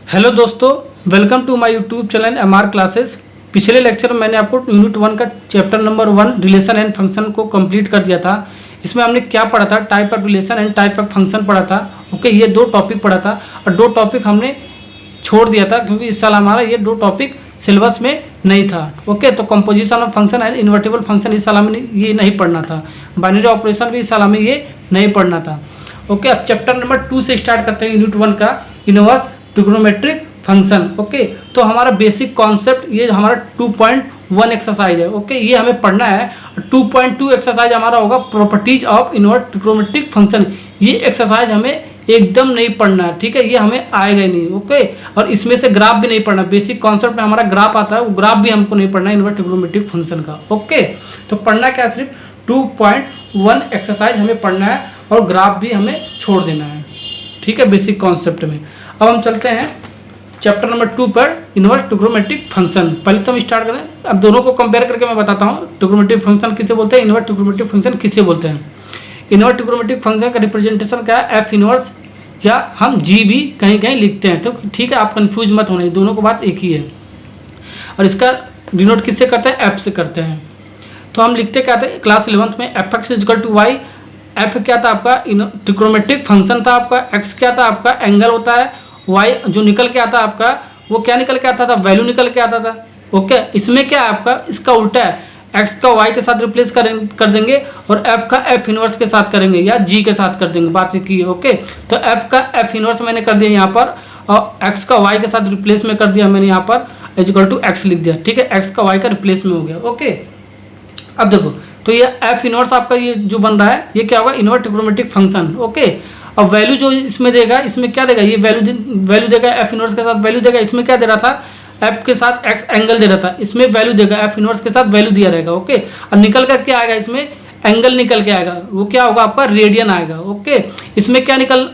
Hello दोस्तों, welcome to my YouTube channel MR classes. पिछले lecture में मैंने आपको यूनिट 1 का chapter number 1 relation and function को कंप्लीट कर दिया था। इसमें हमने क्या पढ़ा था? Type of relation and type of function पढ़ा था। ओके, ये 2 टॉपिक पढ़ा था और 2 टॉपिक हमने छोड़ दिया था क्योंकि इस साल हमारा ये 2 टॉपिक सिलेबस में नहीं था। ओके, तो composition of function and invertible function इस साल हमें ये नहीं पढ़ना था। बाइनरी ऑपरेशन भी इस साल हमें ये नहीं पढ़ना था। ओके, अब चैप्टर नंबर 2 से स्टार्ट करते हैं यूनिट 1 का इनवर्स ट्रिग्नोमेट्रिक फंक्शन। ओके, तो हमारा बेसिक कॉन्सेप्ट ये हमारा 2.1 एक्सरसाइज है। ओके, ये हमें पढ़ना है। 2.2 एक्सरसाइज हमारा होगा properties of inverse trigonometric function. ये एक्सरसाइज हमें एकदम नहीं पढ़ना है, ठीक है, ये हमें आएगा ही नहीं। ओके, और इसमें से ग्राफ भी नहीं पढ़ना। बेसिक कॉन्सेप्ट में हमारा ग्राफ आता है, वो ग्राफ भी हमको नहीं पढ़ना है इनवर्स ट्रिग्नोमेट्रिक फंक्शन का। ओके, तो पढ़ना क्या, सिर्फ 2.1 एक्सरसाइज हमें पढ़ना है और ग्राफ भी हमें छोड़ देना है, ठीक है, बेसिक कॉन्सेप्ट में। अब हम चलते हैं चैप्टर नंबर 2 पर, इनवर्स ट्रिग्नोमेट्रिक फंक्शन। पहले तो हम स्टार्ट करें, अब दोनों को कंपेयर करके मैं बताता हूँ ट्रिग्नोमेट्रिक फंक्शन किसे बोलते हैं, इनवर्स ट्रिग्नोमेट्रिक फंक्शन किसे बोलते हैं। इनवर्स ट्रिग्नोमेट्रिक फंक्शन का रिप्रेजेंटेशन क्या है? एफ इनवर्स, या हम जी भी कहीं कहीं लिखते हैं, तो ठीक है, आप कंफ्यूज मत होना, दोनों को बात एक ही है। और इसका डिनोट किससे करते हैं? एफ से करते हैं। तो हम लिखते क्या थे क्लास 11th में? F X equal to Y. F क्या था आपका? ट्रिग्नोमेट्रिक फंक्शन था आपका। एक्स क्या था आपका? एंगल होता है। वाई जो निकल के आता आपका, वो क्या निकल के आता था? वैल्यू निकल के आता था। ओके, इसमें क्या है आपका? इसका उल्टा है, एक्स का वाई के साथ रिप्लेस कर देंगे और एफ का एफ इनवर्स के साथ करेंगे या जी के साथ कर देंगे, बात की है। ओके, तो एफ का एफ इनवर्स मैंने कर दिया यहाँ पर और एक्स का वाई के साथ रिप्लेस में कर दिया मैंने यहाँ पर, इजकल टू एक्स लिख दिया, ठीक है, एक्स का वाई का रिप्लेस में हो गया। ओके, अब देखो, तो ये एफ इनवर्स आपका ये जो बन रहा है, ये क्या होगा? Inverse trigonometric function. ओके, अब वैल्यू जो इसमें देगा, इसमें क्या देगा? ये वैल्यू देगा, एफ इनवर्स के साथ वैल्यू देगा। इसमें क्या दे रहा था? एफ के साथ एक्स एंगल दे रहा था, इसमें वैल्यू देगा, एफ इनवर्स के साथ वैल्यू दिया रहेगा। ओके, और निकल कर क्या आएगा? इसमें एंगल निकल के आएगा, वो क्या होगा आपका? रेडियन आएगा। ओके, इसमें क्या निकल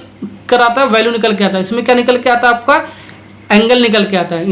कर आता है? वैल्यू निकल के आता है। इसमें क्या निकल के आता है आपका? एंगल निकल के आता है।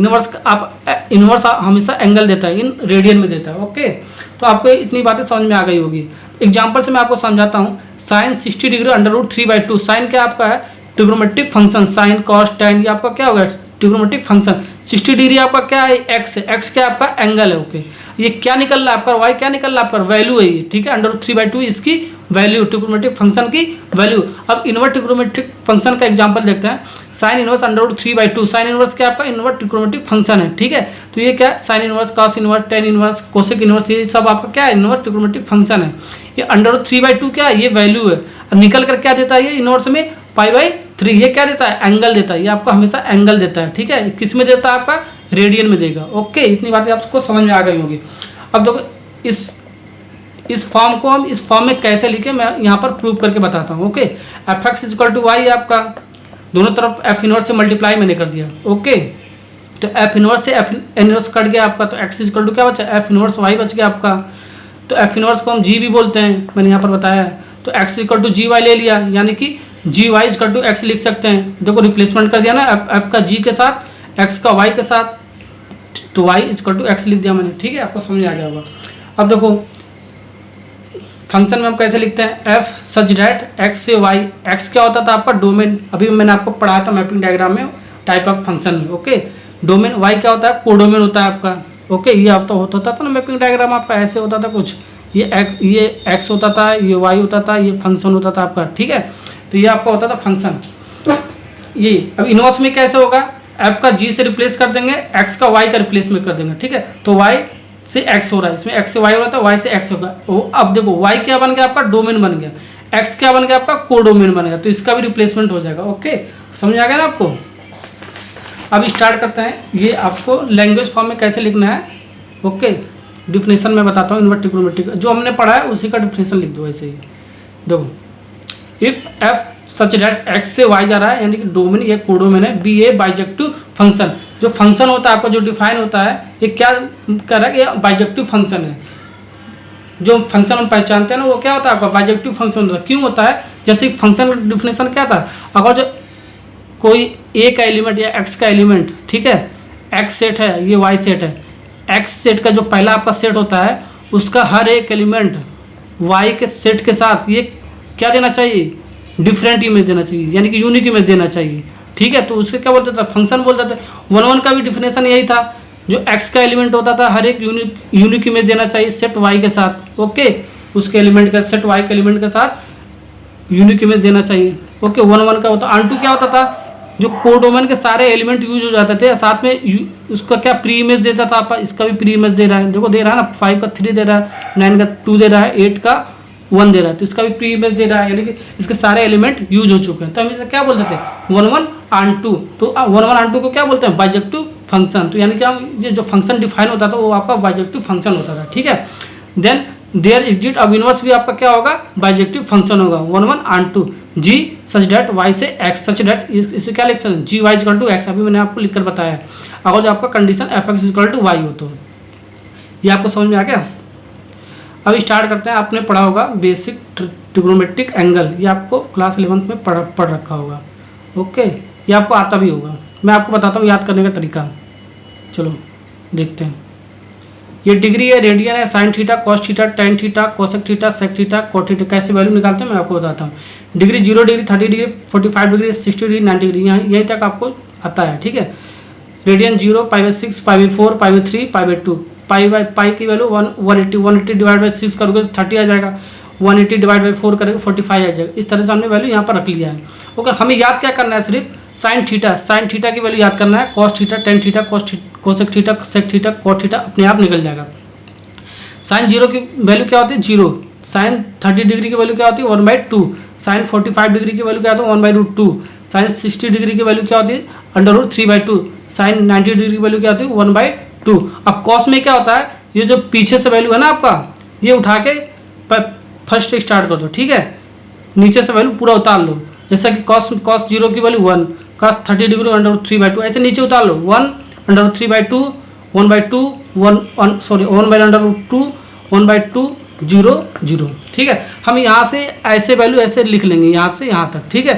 इनवर्स हमेशा एंगल देता है, इन रेडियन में देता है। ओके, तो आपको इतनी बातें समझ में आ गई होगी। एग्जांपल से मैं आपको समझाता हूँ। Sign 60 degree √3/2। साइन क्या आपका है? Trigonometric function. Sine cos tan ये आपका क्या होगा? Trigonometric function. 60 डिग्री आपका क्या है? एक्स है। एक्स क्या आपका? एंगल है। ओके, ये क्या निकल रहा है आपका? वाई क्या निकल रहा है आपका? वैल्यू है ये, ठीक है, √3/2 इसकी वैल्यू, ट्रिग्नोमेट्रिक फंक्शन की वैल्यू। अब इनवर्स ट्रिग्नोमेट्रिक फंक्शन का एग्जांपल देखते हैं। Sine inverse √3/2। साइन इनवर्स क्या आपका? इनवर्स ट्रिग्नोमेट्रिक फंक्शन है, ठीक है। तो ये क्या? Sine inverse, cos inverse, tan inverse, cosec inverse, ये सब आपका क्या है? इनवर्स ट्रिग्नोमेट्रिक फंक्शन है। ये √3/2 क्या है? ये वैल्यू है। अब निकल कर क्या देता है? ये इनवर्स में π/3। ये क्या देता है? एंगल देता है। ये आपको हमेशा एंगल देता है, ठीक है। किस में देता है? आपका रेडियन में देगा। ओके, इतनी बातें आपको समझ में आ गई होगी। अब देखो, इस फॉर्म को हम इस फॉर्म में कैसे लिखे, मैं यहाँ पर प्रूव करके बताता हूँ। Okay, F X equal to Y आपका, दोनों तरफ एफ इनवर्स से मल्टीप्लाई मैंने कर दिया। ओके, तो एफ इनवर्स से एफ इनवर्स कट गया आपका, तो एक्स इजकल टू क्या बचा? एफ इनवर्स वाई बच गया आपका। तो एफ इनवर्स को हम जी भी बोलते हैं, मैंने यहाँ पर बताया। तो X equal to G Y ले लिया, यानी कि G Y equal to X लिख सकते हैं। देखो, रिप्लेसमेंट कर दिया ना, एफ का जी के साथ, एक्स का वाई के साथ, तो वाई इक्वल टू एक्स लिख दिया मैंने, ठीक है, आपको समझ आ गया होगा। अब देखो, फंक्शन में हम कैसे लिखते हैं? एफ सच डैट एक्स से वाई। एक्स क्या होता था आपका? डोमेन। अभी मैंने आपको पढ़ाया था मैपिंग डायग्राम में, टाइप ऑफ फंक्शन में। Okay, domain. वाई क्या होता है? कोडोमेन होता है आपका। ओके, ये अब तो होता था ना मैपिंग डायग्राम आपका, ऐसे होता था कुछ, ये एक्स होता था, ये वाई होता था, ये फंक्शन होता था आपका, ठीक है। तो ये आपका होता था फंक्शन। ये अब इनवर्स में कैसे होगा? एफ का जी से रिप्लेस कर देंगे, एक्स का वाई का रिप्लेस में कर देंगे, ठीक है। तो वाई से एक्स हो रहा है, इसमें एक्स से वाई हो रहा था, वाई से एक्स होगा। अब देखो, वाई क्या बन गया आपका? डोमेन बन गया। एक्स क्या बन गया आपका? कोडोमेन बन गया, तो इसका भी रिप्लेसमेंट हो जाएगा। ओके, समझ आ गया ना आपको? अब स्टार्ट करते हैं, ये आपको लैंग्वेज फॉर्म में कैसे लिखना है। ओके, डिफिनेशन में बताता हूँ। इनवर्स ट्रिग्नोमेट्रिक जो हमने पढ़ा है उसी का डिफिनेशन लिख दो ऐसे ही। देखो, if F such that x से वाई जा रहा है, यानी कि डोमेन ये कोडोमेन है, बी ए बाइजेक्टिव फंक्शन। जो फंक्शन होता है आपका, जो डिफाइन होता है, ये क्या कर रहा है? ये बाइजेक्टिव फंक्शन है। जो फंक्शन हम पहचानते हैं ना, वो क्या होता है आपका? बाइजेक्टिव फंक्शन होता है। क्यों होता है? जैसे फंक्शन का डिफिनेशन क्या था? अगर जो कोई ए का एलिमेंट या एक्स का एलिमेंट, ठीक है, एक्स सेट है, ये वाई सेट है, एक्स सेट का जो पहला आपका सेट होता है, उसका हर एक एलिमेंट वाई के सेट के साथ ये क्या देना चाहिए? डिफरेंट इमेज देना चाहिए, यानी कि यूनिक इमेज देना चाहिए। ठीक है। तो उसके क्या बोलते थे, फंक्शन बोलते थे। 1 1 का भी डिफिनेशन यही था, जो x का एलिमेंट होता था हर एक यूनिक इमेज देना चाहिए सेट y के साथ, ओके, उसके एलिमेंट का सेट y के एलिमेंट के साथ यूनिक इमेज देना चाहिए, ओके। 1 1 का होता। ऑन2 क्या होता था, जो कोडोमेन के सारे एलिमेंट यूज हो जाते थे, साथ में उसका क्या प्री इमेज देता था। आप इसका भी प्री इमेज दे रहा है, देखो दे रहा है ना, 5 का 3 दे रहा है, 9 का 2 दे रहा है, 8 का 1 दे रहा है, तो इसका भी प्री इमेज दे रहा है, यानी कि इसके सारे एलिमेंट यूज हो चुके हैं। तो हम इसे क्या बोलते थे, 1 1 ऑन2। तो 1 1 ऑन2 को क्या बोलते हैं, बाइजेक्टिव फंक्शन। तो यानी कि हम ये जो फंक्शन डिफाइन होता था वो आपका बाइजेक्टिव फंक्शन होता था, ठीक है। देन देयर एग्जिट, अब इनवर्स भी आपका क्या होगा, बाइजेक्टिव फंक्शन होगा 1 1 ऑन2 जी सच डेट y से x, सच डेट इसे क्या लिख सकते हैं, G Y equal to X. अभी मैंने आपको लिखकर बताया है। अगर जो आपका condition F X equal to Y हो तो ये आपको समझ में आ गया। अब स्टार्ट करते हैं। आपने पढ़ा होगा बेसिक ट्रिग्नोमेट्रिक एंगल, ये आपको क्लास 11th में पढ़ रखा होगा, ओके। ये आपको आता भी होगा, मैं आपको बताता हूँ याद करने का तरीका। चलो देखते हैं। ये डिग्री है, रेडियन है, sine theta, cos theta, tan theta, cosec theta, sec theta, cot theta, कैसे वैल्यू निकालते हैं मैं आपको बताता हूँ। Degree 0 degree, 30 degree, 45 degree, 60 degree, 90 degree, यहाँ यहीं तक आपको आता है, ठीक है। रेडियन 0, π/6, π/4, π/3, π/2, पाई की वैल्यू 180, 180 डिवाइड बाई 6 करोगे तो 30 आ जाएगा, 180 डिवाइड बाई 4 करेंगे 45 आ जाएगा। इस तरह से हमने वैल्यू यहाँ पर रख लिया है, ओके। हमें याद क्या करना है, सिर्फ साइन थीटा की वैल्यू याद करना है, cos theta, tan theta, cosec theta, sec theta, cot theta अपने आप निकल जाएगा। साइन 0 की वैल्यू क्या होती है, 0। साइन 30 डिग्री की वैल्यू क्या होती है, 1/2। साइन 45 डिग्री की वैल्यू क्या होती है, 1/√2। साइन 60 डिग्री की वैल्यू क्या होती है, √3/2। साइन 90 डिग्री की वैल्यू क्या होती है, 1/2। अब कॉस में क्या होता है, ये जो पीछे से वैल्यू है ना आपका, ये उठा के फर्स्ट स्टार्ट कर दो, ठीक है। नीचे से वैल्यू पूरा उतार लो, जैसा कि कॉस 0 की वैल्यू 1, कॉस 30 डिग्री √3/2, ऐसे नीचे उतार लो, 1/3/2, 1/2, 1/√2, 1/2, 0, 0, ठीक है। हम यहाँ से ऐसे वैल्यू ऐसे लिख लेंगे, यहाँ से यहाँ तक, ठीक है,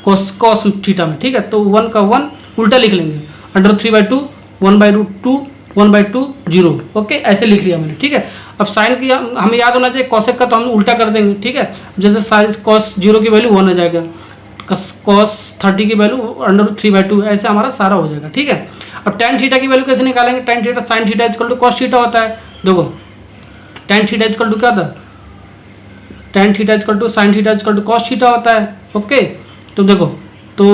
कॉस थीटा में, ठीक है। तो 1 का 1 उल्टा लिख लेंगे, √3/2, 1/√2, 1/2, 0, ओके, ऐसे लिख लिया मैंने, ठीक है। अब साइन की हमें याद होना चाहिए, कॉसेक का तो हम उल्टा कर देंगे, ठीक है। जैसे साइन कॉस 0 की वैल्यू 1 आ जाएगा, कॉस 30 की वैल्यू √3/2, ऐसे हमारा सारा हो जाएगा, ठीक है। अब टेन थीटा की वैल्यू कैसे निकालेंगे, tan theta sine theta equal to cos theta होता है। देखो टेन थीटा इक्वल टू क्या होता है, tan theta equal to sine theta equal to cos theta होता है, ओके। तो देखो, तो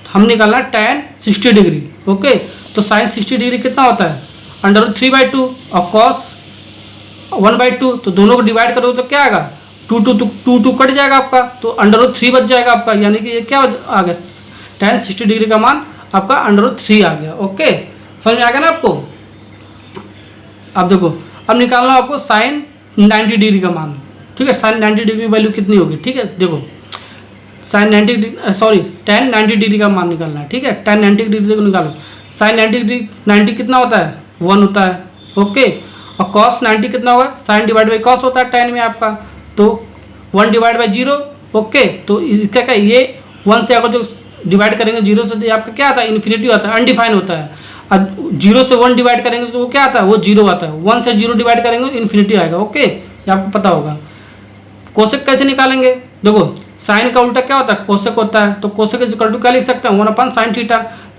हम निकालना टेन 60 डिग्री, ओके। तो साइन 60 डिग्री कितना होता है, √3/2 और कॉस 1/2, तो दोनों को डिवाइड करोगे तो क्या आएगा, 2 कट जाएगा आपका, तो √3 बच जाएगा आपका, यानी कि ये क्या आ गया, टेन 60 डिग्री का मान आपका √3 आ गया, ओके। समझ में आ गया ना आपको। अब देखो, अब निकालना आपको साइन 90 डिग्री का मान, ठीक है। साइन 90 डिग्री वैल्यू कितनी होगी, ठीक है। देखो sine 90 degree, sorry tan 90 degree का मान निकालना है, ठीक है। टेन 90 डिग्री को निकालो, साइन 90 कितना होता है, 1 होता है, ओके। और कॉस 90 कितना होगा, साइन डिवाइड बाई कॉस होता है टेन में आपका, तो 1 डिवाइड बाई 0, ओके। तो इसका क्या, ये 1 से अगर जो डिवाइड करेंगे 0 से, तो आपका क्या आता है, इन्फिनिटी आता है, अनडिफाइन होता है। अब 0 से 1 डिवाइड करेंगे तो वो क्या आता है, वो 0 आता है। 1 से 0 डिवाइड करेंगे इन्फिनिटी आएगा, ओके, ये आपको पता होगा। कोसेक कैसे निकालेंगे, देखो साइन का उल्टा क्या होता है, कोसेक होता है, तो कोसेक इज इक्वल टू क्या लिख सकते हैं, 1/sin थीटा,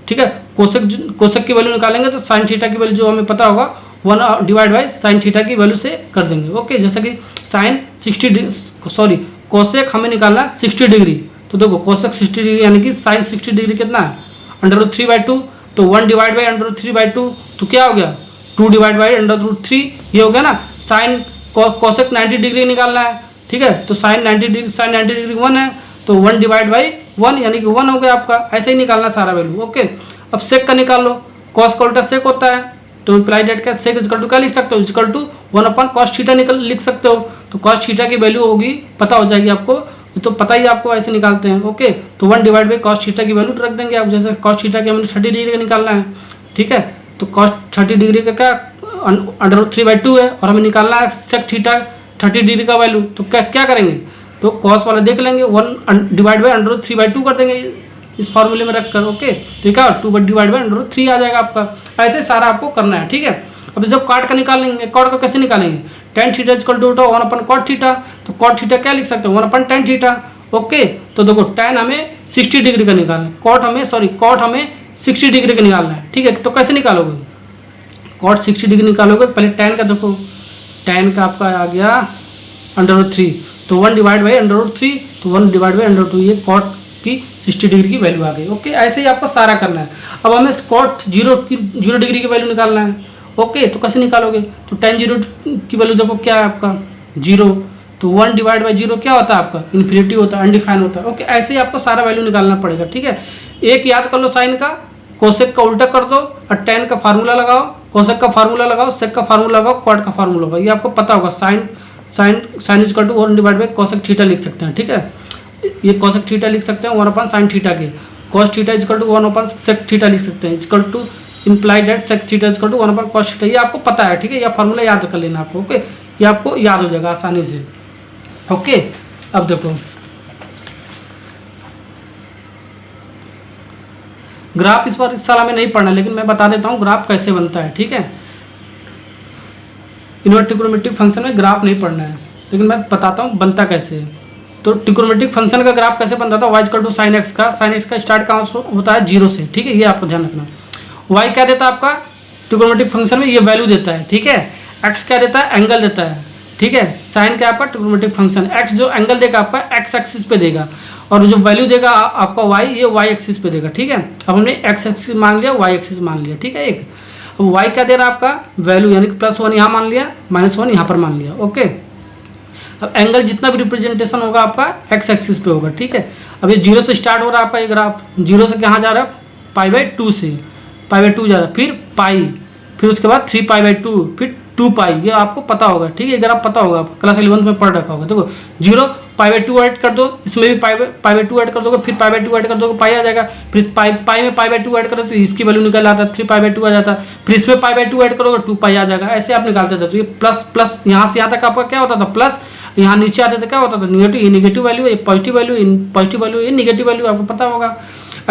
ठीक है। कोसेक की वैल्यू निकालेंगे तो साइन थीटा की वैल्यू जो हमें पता होगा 1 डिवाइड बाई साइन थीटा की वैल्यू से कर देंगे, ओके। जैसे कि साइन 60, सॉरी कोसेक हमें निकालना है 60 डिग्री, तो देखो कोसेक 60 डिग्री यानी कि साइन 60 डिग्री कितना है, √3/2, तो 1 डिवाइड बाई √3/2, तो क्या हो गया, 2 डिवाइड बाई √3, ये हो गया ना। साइन कोसेक 90 डिग्री निकालना है, ठीक है। तो साइन 90 डिग्री 1 है, तो 1 डिवाइड बाई 1 यानी कि 1 हो गया आपका, ऐसे ही निकालना सारा वैल्यू, ओके। अब सेक का निकाल लो, कॉस का उल्टा सेक होता है, तो इम्प्लाई डेट का सेक इक्वल टू क्या लिख सकते हो, इक्वल टू 1/cos थीटा लिख सकते हो। तो cos थीटा की वैल्यू होगी, पता हो जाएगी आपको, तो पता ही आपको ऐसे निकालते हैं, ओके। तो 1 डिवाइड बाई cos थीटा की वैल्यू रख देंगे आप, जैसे cos थीटा की हमें 30 डिग्री का निकालना है, ठीक है। तो cos 30 डिग्री का क्या √3/2 है, और हमें निकालना है सेक थीटा 30 डिग्री का वैल्यू, तो क्या करेंगे, तो कॉस वाला देख लेंगे, 1 डिवाइड बाई √3/2 कर देंगे इस फॉर्मूले में रखकर, ओके। तो क्या 2 डिवाइड बाई √3 आ जाएगा आपका। ऐसे सारा आपको करना है, ठीक है। अब जब कॉट का निकालेंगे, कॉट को कैसे निकालेंगे, tan theta equal to 1/cot theta, तो cot थीटा क्या लिख सकते हैं, 1/tan थीटा, ओके। तो देखो tan हमें 60 डिग्री का निकालना है, कॉट हमें 60 डिग्री का निकालना है। ठीक है, तो कैसे निकालोगे, कॉट 60 डिग्री निकालोगे, पहले tan का देखो, tan का आपका आ गया √3, तो 1 डिवाइड बाई √3, तो 1 डिवाइड बाई √2, ये कॉट की 60 डिग्री की वैल्यू आ गई। ओके, ऐसे ही आपको सारा करना है। अब हमें कॉट 0 डिग्री की वैल्यू निकालना है। ओके, तो कैसे निकालोगे, तो tan 0 की वैल्यू देखो क्या है आपका 0, तो 1 डिवाइड बाई 0 क्या होता है आपका इन्फिनिटी होता है, अनडिफाइन होता है। ओके, ऐसे ही आपको सारा वैल्यू निकालना पड़ेगा। ठीक है, एक याद कर लो साइन का, कोसेक का उल्टा कर दो और tan का फार्मूला लगाओ, कोसेक का फार्मूला लगाओ, सेक का फार्मूला लगाओ, कॉट का फार्मूला लगाओ, ये आपको पता होगा। Sine is to 1 divide by cosec theta लिख सकते हैं। ठीक है, ये कोसेक थीटा लिख सकते हैं 1 साइन थीटा के, cos theta is to 1 sec theta लिख सकते हैं, equal to implied that sec theta is to 1 cos theta, ये आपको पता है। ठीक है, यह फार्मूला याद कर लेना आपको। ओके, ये आपको याद हो जाएगा आसानी से। ओके, अब देखो ग्राफ इस साल हमें नहीं पढ़ना, लेकिन मैं बता देता हूँ ग्राफ कैसे बनता है। ठीक है, इन्वर्स ट्रिग्नोमेट्रिक फंक्शन में ग्राफ नहीं पढ़ना है, लेकिन मैं बताता हूँ बनता कैसे है। तो ट्रिग्नोमेट्रिक फंक्शन का ग्राफ कैसे बनता था, y equal to sine X का, साइन एक्स का स्टार्ट कहाँ होता है 0 से। ठीक है, ये आपको ध्यान रखना। y क्या देता है आपका ट्रिग्नोमेट्रिक फंक्शन में, ये वैल्यू देता है। ठीक है, x क्या देता है, एंगल देता है। ठीक है, साइन क्या आपका ट्रिग्नोमेट्रिक फंक्शन, x जो एंगल देगा आपका x एक्सिस पे देगा, और जो वैल्यू देगा आपका y, ये y एक्सिस पे देगा। ठीक है, अब हमने x एक्सिस मान लिया, y एक्सिस मान लिया। ठीक है, एक अब y क्या दे रहा है आपका वैल्यू, यानी कि +1 यहाँ मान लिया, -1 यहाँ पर मान लिया। ओके, अब एंगल जितना भी रिप्रेजेंटेशन होगा आपका x एक्सिस पे होगा। ठीक है, अब ये 0 से स्टार्ट हो रहा है आपका ये ग्राफ, 0 से कहाँ जा रहा है, π/2 से, π/2 जा रहा है, फिर पाई, फिर उसके बाद 3π/2, फिर 2π, ये आपको पता होगा। ठीक है, अगर आप पता होगा, आपको क्लास 11 में पढ़ रखा होगा। देखो 0 π/2 ऐड कर दो, इसमें भी π/2 ऐड कर दोगे, फिर π/2 ऐड कर दोगे, पाई आ जाएगा, फिर पाई में π/2 ऐड करो तो इसकी वैल्यू निकल आता है, 3π/2 आ जाता है, फिर इसमें π/2 ऐड करोगे 2π आ जाएगा। ऐसे आप निकालते जाते, ये प्लस प्लस यहाँ से यहाँ तक आपका क्या होता था प्लस, यहाँ नीचे आते थे क्या होता था निगेटिव, ये निगेटिव वैल्यू, ये पॉजिटिव वैल्यू, ये निगेटिव वैल्यू, आपको पता होगा।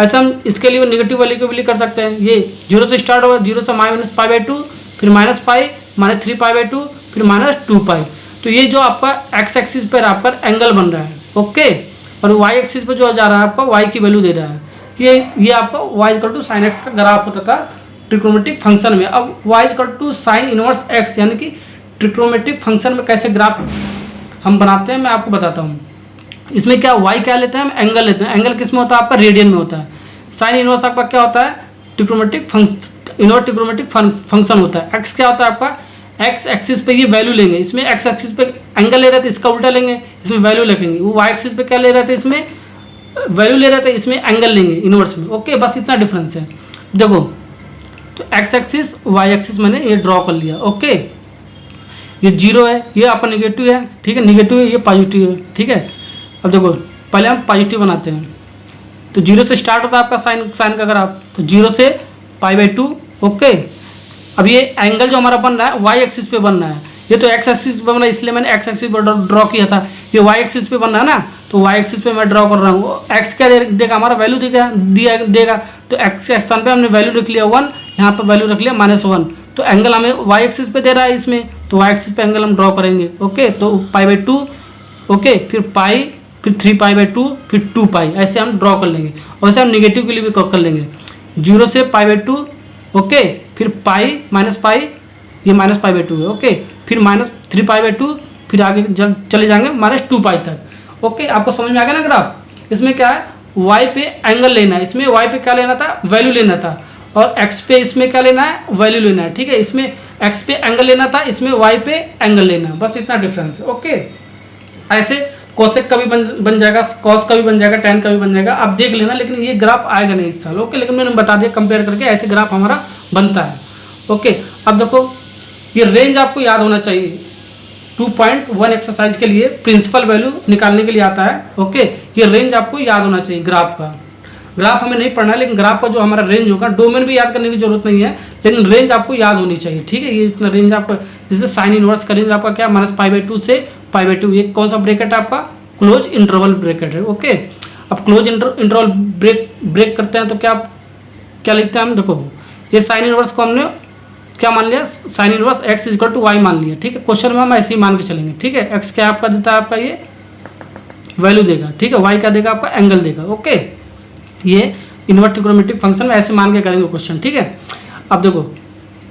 ऐसा हम इसके लिए निगेटिव वैल्यू को भी लिख कर सकते हैं। ये 0 से स्टार्ट होगा, 0 से -π/2, फिर -π, -3π/2, फिर -2π। तो ये जो आपका x एक्सिस पर आपका एंगल बन रहा है। ओके, और y एक्सिस पे जो जा रहा है आपका y की वैल्यू दे रहा है, ये आपका y equal to sine X का ग्राफ होता था ट्रिग्नोमेट्रिक फंक्शन में। अब y equal to sine inverse x, यानी कि ट्रिग्नोमेट्रिक फंक्शन में कैसे ग्राफ हम बनाते हैं मैं आपको बताता हूँ। इसमें क्या y क्या लेते हैं हम, एंगल लेते हैं। एंगल किस में होता है आपका, रेडियन में होता है। साइन इनवर्स आपका क्या होता है, ट्रिग्नोमेट्रिक फंक्शन होता है। x क्या होता है आपका, x एक्सिस पे ये वैल्यू लेंगे, इसमें x एक्सिस पे एंगल ले रहे थे, इसका उल्टा लेंगे, इसमें वैल्यू लगेंगे। वो y एक्सिस पे क्या ले रहे थे, इसमें वैल्यू ले रहे थे, इसमें एंगल लेंगे इनवर्स में। ओके, बस इतना डिफरेंस है। देखो तो x एक्सिस y एक्सिस मैंने ये ड्रॉ कर लिया। ओके, ये 0 है, ये आपका निगेटिव है। ठीक है, निगेटिव है, ये पॉजिटिव है। ठीक है, अब देखो पहले हम पॉजिटिव बनाते हैं, तो 0 से स्टार्ट होता है आपका साइन का ग्राफ, तो 0 से π/2। ओके, अब ये एंगल जो हमारा बन रहा है y एक्सिस पे बन रहा है, ये तो x एक्सिस पे बन रहा है, इसलिए मैंने x एक्सिस पर ड्रॉ किया था। ये y एक्सिस पे बन रहा है ना, तो y एक्सिस पे मैं ड्रॉ कर रहा हूँ। x क्या देगा हमारा, वैल्यू देगा, तो x के स्थान पे हमने वैल्यू रख लिया 1, यहाँ पर वैल्यू रख लिया -1, तो एंगल हमें y एक्सिस पे दे रहा है इसमें, तो y एक्सिस पे एंगल हम ड्रॉ करेंगे। ओके, तो π/2, ओके, फिर पाई, फिर 3π/2, फिर 2π, ऐसे हम ड्रॉ कर लेंगे। और ऐसे हम निगेटिव के लिए भी कर लेंगे, 0 से π/2, ओके, फिर पाई -π, ये -π/2 है। ओके, फिर -3π/2, फिर आगे चले जाएंगे -2π तक। ओके, आपको समझ में आ गया ना ग्राफ। इसमें क्या है, y पे एंगल लेना है, इसमें y पे क्या लेना था, वैल्यू लेना था, और x पे इसमें क्या लेना है, वैल्यू लेना है। ठीक है, इसमें x पे एंगल लेना था, इसमें y पे एंगल लेना है, बस इतना डिफरेंस है। ओके, ऐसे कोसेक का भी बन जाएगा, कॉस का भी बन जाएगा, tan का भी बन जाएगा, आप देख लेना। लेकिन ये ग्राफ आएगा नहीं इस साल। ओके, लेकिन मैंने बता दिया कंपेयर करके ऐसे ग्राफ हमारा बनता है। ओके, अब देखो ये रेंज आपको याद होना चाहिए। 2.1 एक्सरसाइज के लिए प्रिंसिपल वैल्यू निकालने के लिए आता है। ओके, ये रेंज आपको याद होना चाहिए ग्राफ का। ग्राफ हमें नहीं पढ़ना है, लेकिन ग्राफ का जो हमारा रेंज होगा, डोमेन भी याद करने की जरूरत नहीं है, लेकिन रेंज आपको याद होनी चाहिए। ठीक है, ये इतना रेंज आपका, जैसे साइन इनवर्स का रेंज आपका क्या, -π/2 से π/2, ये कौन सा ब्रैकेट है आपका, क्लोज इंटरवल ब्रैकेट है। ओके, अब क्लोज इंटरवल ब्रेक करते हैं तो क्या लिखते हैं हम, देखो ये साइन इनवर्स को हमने क्या मान लिया, sine inverse x equal to Y मान लिया। ठीक है, क्वेश्चन में हम ऐसे ही मान के चलेंगे। ठीक है, x क्या आपका देता है, आपका ये वैल्यू देगा। ठीक है, y क्या देगा, आपका एंगल देगा। ओके, ये इनवर्स ट्रिग्नोमेट्रिक फंक्शन में ऐसे मान के करेंगे क्वेश्चन, ठीक है। अब देखो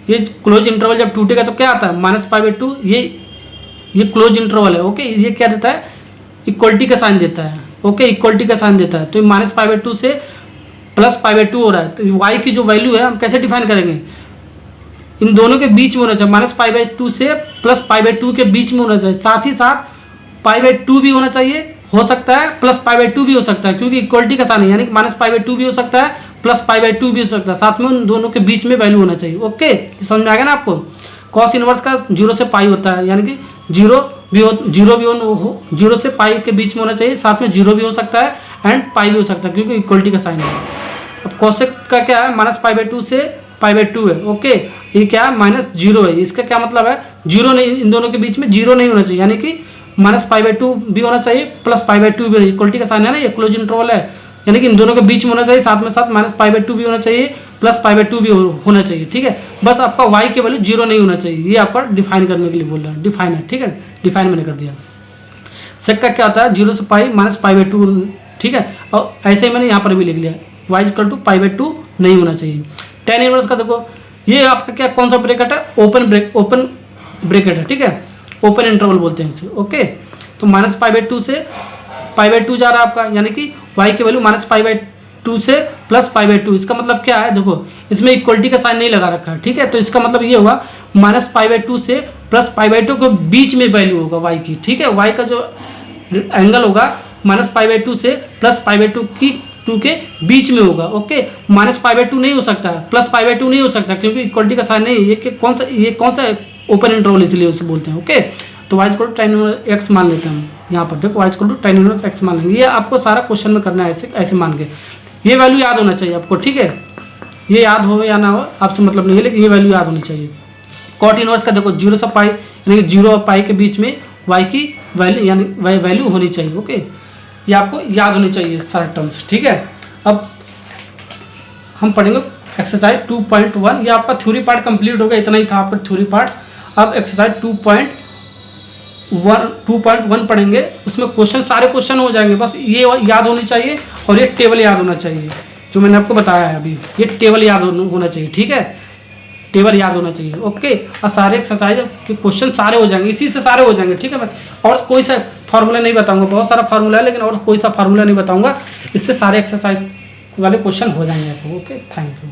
ये क्लोज इंटरवल जब टूटेगा तो क्या आता है, -π/2, ये क्लोज इंटरवल है, ओके। ये क्या देता है, इक्वलिटी का साइन देता है, ओके, इक्वलिटी का साइन देता है। तो -π/2 से +π/2 हो रहा है, तो y की जो वैल्यू है हम कैसे डिफाइन करेंगे, इन दोनों के बीच में होना चाहिए, -π/2 से +π/2 के बीच में होना चाहिए, साथ ही साथ π/2 भी होना चाहिए, हो सकता है +π/2 भी हो सकता है, क्योंकि इक्वलिटी का साइन है, यानी कि -π/2 भी हो सकता है, +π/2 भी हो सकता है, साथ में उन दोनों के बीच में वैल्यू होना चाहिए, ओके। समझ में आ गया ना आपको। कॉस इनवर्स का 0 से पाई होता है, यानी कि 0 से पाई के बीच में होना चाहिए, साथ में 0 भी हो सकता है एंड पाई भी हो सकता है, क्योंकि इक्वलिटी का साइन है। अब कॉसेक का क्या है, -π/2 से π/2 है, ओके। ये क्या है, -0 है, इसका क्या मतलब है, 0 नहीं, इन दोनों के बीच में 0 नहीं होना चाहिए, यानी कि -π/2 भी होना चाहिए, +π/2 भी, इक्वलिटी का साइन है ना, ये क्लोज इंटरवल है, यानी कि इन दोनों के बीच में होना चाहिए, साथ में साथ -π/2 भी होना चाहिए, +π/2 भी होना चाहिए, ठीक है। बस आपका y की वैल्यू 0 नहीं होना चाहिए, ये आपका डिफाइन करने के लिए बोल रहा है, डिफाइन है, ठीक है, डिफाइन मैंने कर दिया। सेक का क्या होता है, 0 से पाई -π/2, ठीक है। और ऐसे ही मैंने यहाँ पर भी लिख लिया, y = π/2 नहीं होना चाहिए। tan इनवर्स का देखो, ये आपका क्या, कौन सा ब्रैकेट है, ओपन ब्रैकेट है, ठीक है, ओपन इंटरवल बोलते हैं इसे, ओके। तो -π/2 से π/2 जा रहा है आपका, यानी कि y की वैल्यू -π/2 से +π/2, इसका मतलब क्या है, देखो इसमें इक्वलिटी का साइन नहीं लगा रखा है, ठीक है। तो इसका मतलब ये हुआ -π/2 से +π/2 के बीच में वैल्यू होगा y की, ठीक है। y का जो एंगल होगा -π/2 से +π/2 के बीच में होगा, ओके। -π/2 नहीं हो सकता, +π/2 नहीं हो सकता, क्योंकि इक्वलिटी का साइन नहीं है, ये कौन सा ओपन इंटरवल, इसलिए उसे बोलते हैं, ओके। तो y = tan इनवर्स x मान लेते हैं हम, यहाँ पर देखो y = tan इनवर्स x मान लेंगे। ये आपको सारा क्वेश्चन में करना है, ऐसे मान के, ये वैल्यू याद होना चाहिए आपको, ठीक है। ये याद हो या ना हो आपसे मतलब नहीं है, लेकिन ये वैल्यू याद होनी चाहिए। कॉट इनवर्स का देखो 0 से पाई, यानी कि 0 और पाई के बीच में y की वैल्यू, यानी वैल्यू होनी चाहिए, ओके। ये आपको याद होनी चाहिए सारे टर्म्स, ठीक है। अब हम पढ़ेंगे एक्सरसाइज 2.1, ये आपका थ्योरी पार्ट कंप्लीट हो गया, इतना ही था आपका थ्योरी पार्ट्स। अब एक्सरसाइज 2.1 पढ़ेंगे, उसमें क्वेश्चन, सारे क्वेश्चन हो जाएंगे, बस ये याद होनी चाहिए और ये टेबल याद होना चाहिए, जो मैंने आपको बताया है अभी, ये टेबल याद होना चाहिए, ठीक है, टेबल याद होना चाहिए, ओके। और सारे एक्सरसाइज के क्वेश्चन सारे हो जाएंगे, इसी से सारे हो जाएंगे, ठीक है। मैं और कोई सा फार्मूला नहीं बताऊंगा, बहुत सारा फार्मूला है, लेकिन और कोई सा फार्मूला नहीं बताऊंगा, इससे सारे एक्सरसाइज वाले क्वेश्चन हो जाएंगे आपको, ओके। Thank you.